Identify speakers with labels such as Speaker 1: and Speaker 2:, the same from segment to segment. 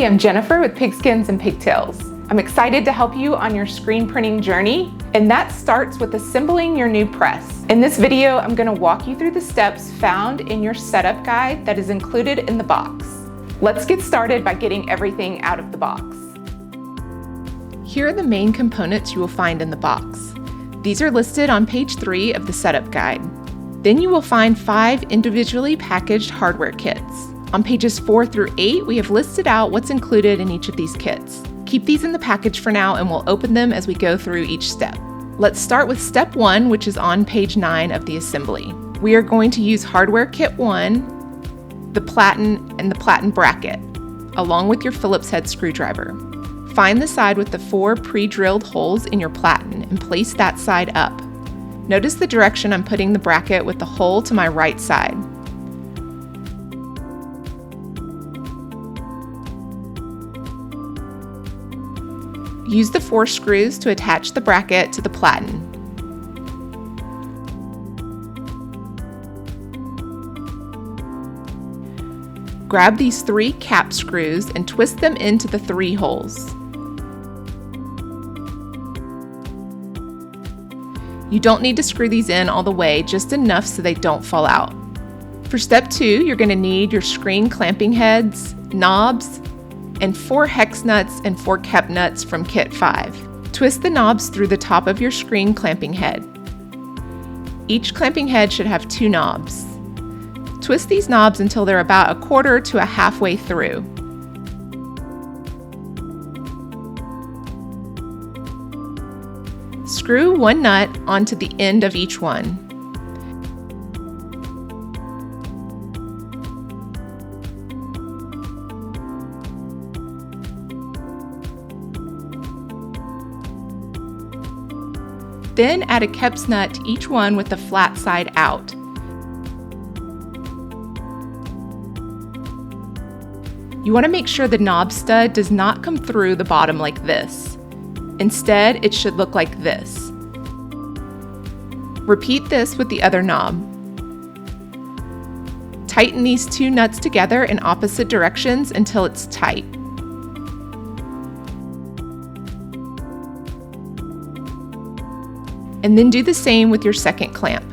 Speaker 1: I'm Jennifer with Pigskins and Pigtails. I'm excited to help you on your screen printing journey, and that starts with assembling your new press. In this video, I'm going to walk you through the steps found in your setup guide that is included in the box. Let's get started by getting everything out of the box. Here are the main components you will find in the box. These are listed on page 3 of the setup guide. Then you will find 5 individually packaged hardware kits. On pages 4 through 8, we have listed out what's included in each of these kits. Keep these in the package for now and we'll open them as we go through each step. Let's start with step 1, which is on page 9 of the assembly. We are going to use hardware kit 1, the platen, and the platen bracket, along with your Phillips head screwdriver. Find the side with the 4 pre-drilled holes in your platen and place that side up. Notice the direction I'm putting the bracket with the hole to my right side. Use the 4 screws to attach the bracket to the platen. Grab these 3 cap screws and twist them into the 3 holes. You don't need to screw these in all the way, just enough so they don't fall out. For step 2, you're going to need your screen clamping heads, knobs, and 4 hex nuts and 4 kep nuts from kit 5. Twist the knobs through the top of your screen clamping head. Each clamping head should have 2 knobs. Twist these knobs until they're about 1/4 to halfway through. Screw 1 nut onto the end of each one. Then add a Kep's nut to each one with the flat side out. You want to make sure the knob stud does not come through the bottom like this. Instead, it should look like this. Repeat this with the other knob. Tighten these 2 nuts together in opposite directions until it's tight. And then do the same with your second clamp.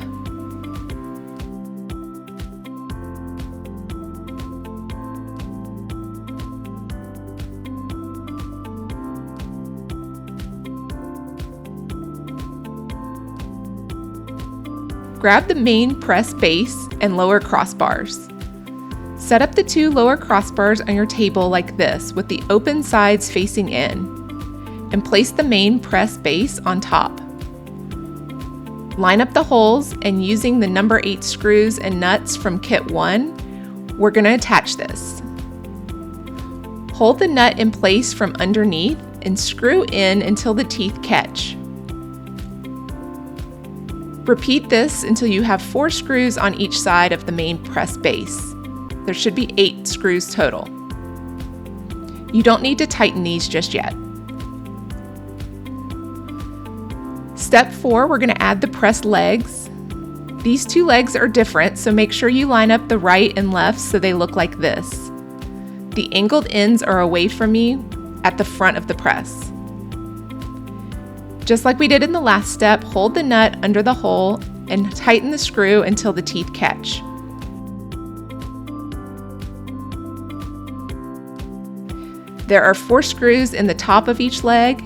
Speaker 1: Grab the main press base and lower crossbars. Set up the 2 lower crossbars on your table like this with the open sides facing in, and place the main press base on top. Line up the holes, and using the number 8 screws and nuts from kit 1, we're going to attach this. Hold the nut in place from underneath and screw in until the teeth catch. Repeat this until you have 4 screws on each side of the main press base. There should be 8 screws total. You don't need to tighten these just yet. Step 4, we're going to add the press legs. These 2 legs are different, so make sure you line up the right and left so they look like this. The angled ends are away from you at the front of the press. Just like we did in the last step, hold the nut under the hole and tighten the screw until the teeth catch. There are 4 screws in the top of each leg,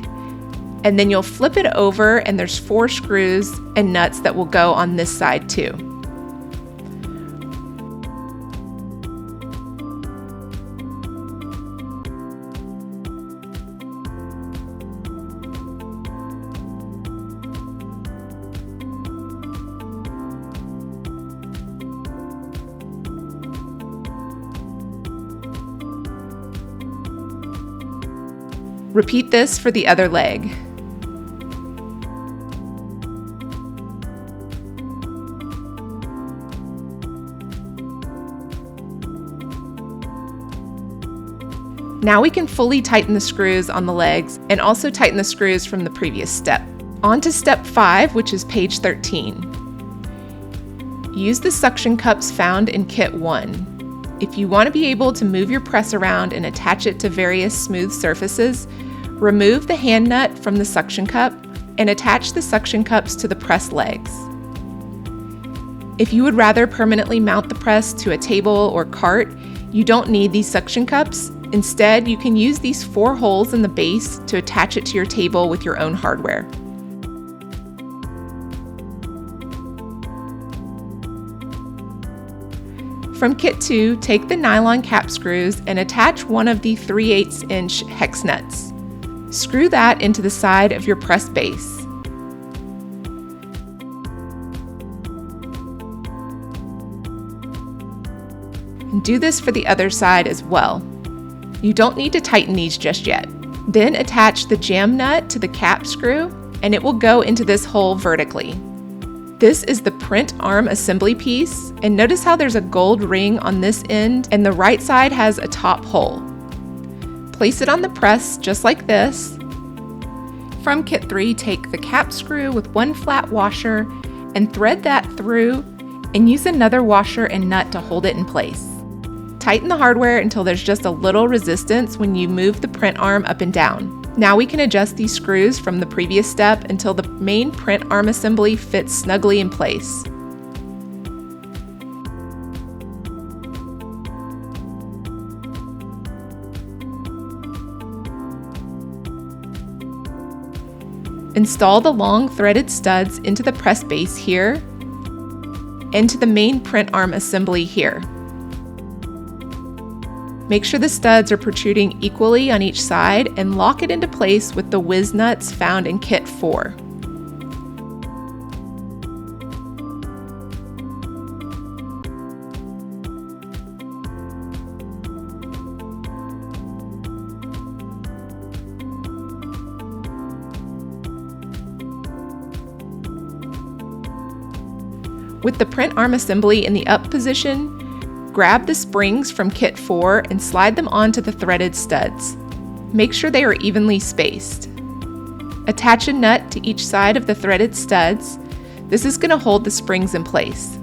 Speaker 1: and then you'll flip it over and there's 4 screws and nuts that will go on this side too. Repeat this for the other leg. Now we can fully tighten the screws on the legs and also tighten the screws from the previous step. On to step 5, which is page 13. Use the suction cups found in kit 1. If you want to be able to move your press around and attach it to various smooth surfaces, remove the hand nut from the suction cup and attach the suction cups to the press legs. If you would rather permanently mount the press to a table or cart, you don't need these suction cups. Instead, you can use these 4 holes in the base to attach it to your table with your own hardware. From Kit 2, take the nylon cap screws and attach one of the 3/8 inch hex nuts. Screw that into the side of your press base. And do this for the other side as well. You don't need to tighten these just yet. Then attach the jam nut to the cap screw and it will go into this hole vertically. This is the print arm assembly piece, and notice how there's a gold ring on this end and the right side has a top hole. Place it on the press just like this. From Kit 3, take the cap screw with 1 flat washer and thread that through and use another washer and nut to hold it in place. Tighten the hardware until there's just a little resistance when you move the print arm up and down. Now we can adjust these screws from the previous step until the main print arm assembly fits snugly in place. Install the long threaded studs into the press base here and to the main print arm assembly here. Make sure the studs are protruding equally on each side and lock it into place with the whiz nuts found in Kit 4. With the print arm assembly in the up position, grab the springs from Kit 4 and slide them onto the threaded studs. Make sure they are evenly spaced. Attach a nut to each side of the threaded studs. This is going to hold the springs in place.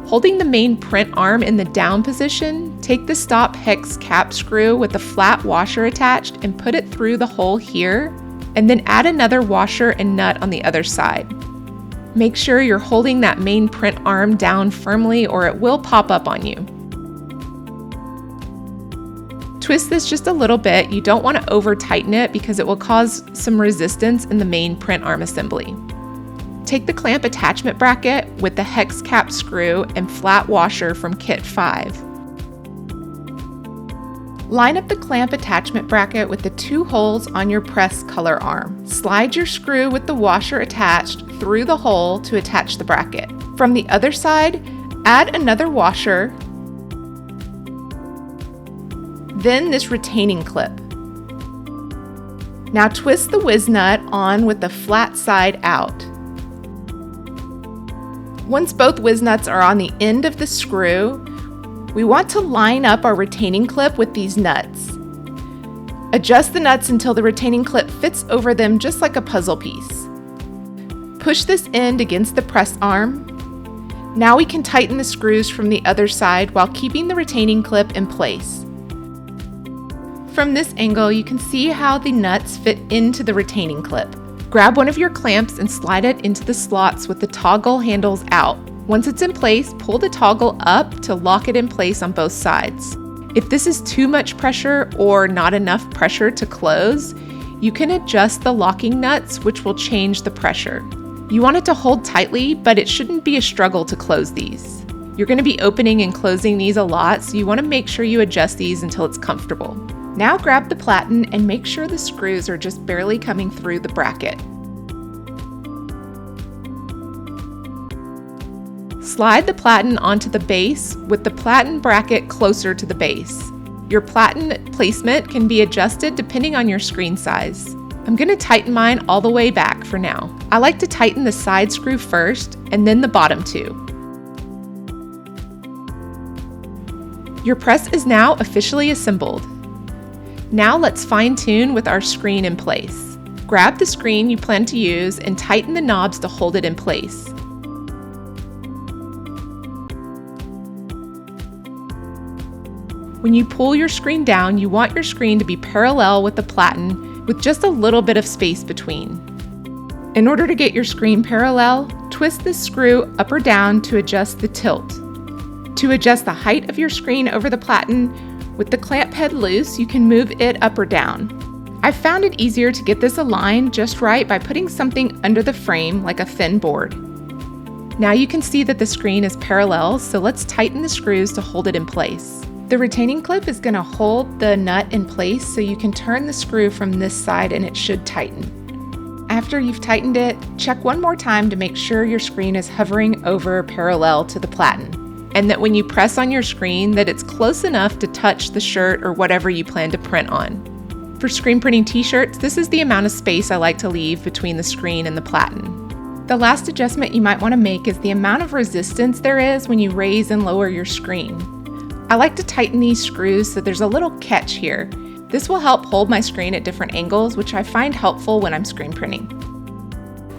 Speaker 1: Holding the main print arm in the down position, take the stop hex cap screw with the flat washer attached and put it through the hole here, and then add another washer and nut on the other side. Make sure you're holding that main print arm down firmly or it will pop up on you. Twist this just a little bit. You don't want to over tighten it because it will cause some resistance in the main print arm assembly. Take the clamp attachment bracket with the hex cap screw and flat washer from Kit 5. Line up the clamp attachment bracket with the 2 holes on your press color arm. Slide your screw with the washer attached through the hole to attach the bracket. From the other side, add another washer, then this retaining clip. Now twist the whiz nut on with the flat side out. Once both whiz nuts are on the end of the screw, we want to line up our retaining clip with these nuts. Adjust the nuts until the retaining clip fits over them just like a puzzle piece. Push this end against the press arm. Now we can tighten the screws from the other side while keeping the retaining clip in place. From this angle, you can see how the nuts fit into the retaining clip. Grab one of your clamps and slide it into the slots with the toggle handles out. Once it's in place, pull the toggle up to lock it in place on both sides. If this is too much pressure or not enough pressure to close, you can adjust the locking nuts, which will change the pressure. You want it to hold tightly, but it shouldn't be a struggle to close these. You're going to be opening and closing these a lot, so you want to make sure you adjust these until it's comfortable. Now grab the platen and make sure the screws are just barely coming through the bracket. Slide the platen onto the base with the platen bracket closer to the base. Your platen placement can be adjusted depending on your screen size. I'm going to tighten mine all the way back for now. I like to tighten the side screw first and then the bottom 2. Your press is now officially assembled. Now let's fine tune with our screen in place. Grab the screen you plan to use and tighten the knobs to hold it in place. When you pull your screen down, you want your screen to be parallel with the platen with just a little bit of space between. In order to get your screen parallel, twist this screw up or down to adjust the tilt. To adjust the height of your screen over the platen, with the clamp head loose, you can move it up or down. I found it easier to get this aligned just right by putting something under the frame like a thin board. Now you can see that the screen is parallel, so let's tighten the screws to hold it in place. The retaining clip is going to hold the nut in place so you can turn the screw from this side and it should tighten. After you've tightened it, check one more time to make sure your screen is hovering over parallel to the platen, and that when you press on your screen that it's close enough to touch the shirt or whatever you plan to print on. For screen printing t-shirts, this is the amount of space I like to leave between the screen and the platen. The last adjustment you might want to make is the amount of resistance there is when you raise and lower your screen. I like to tighten these screws so there's a little catch here. This will help hold my screen at different angles, which I find helpful when I'm screen printing.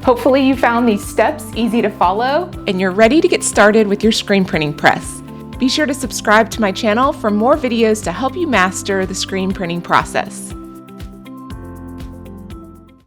Speaker 1: Hopefully you found these steps easy to follow and you're ready to get started with your screen printing press. Be sure to subscribe to my channel for more videos to help you master the screen printing process.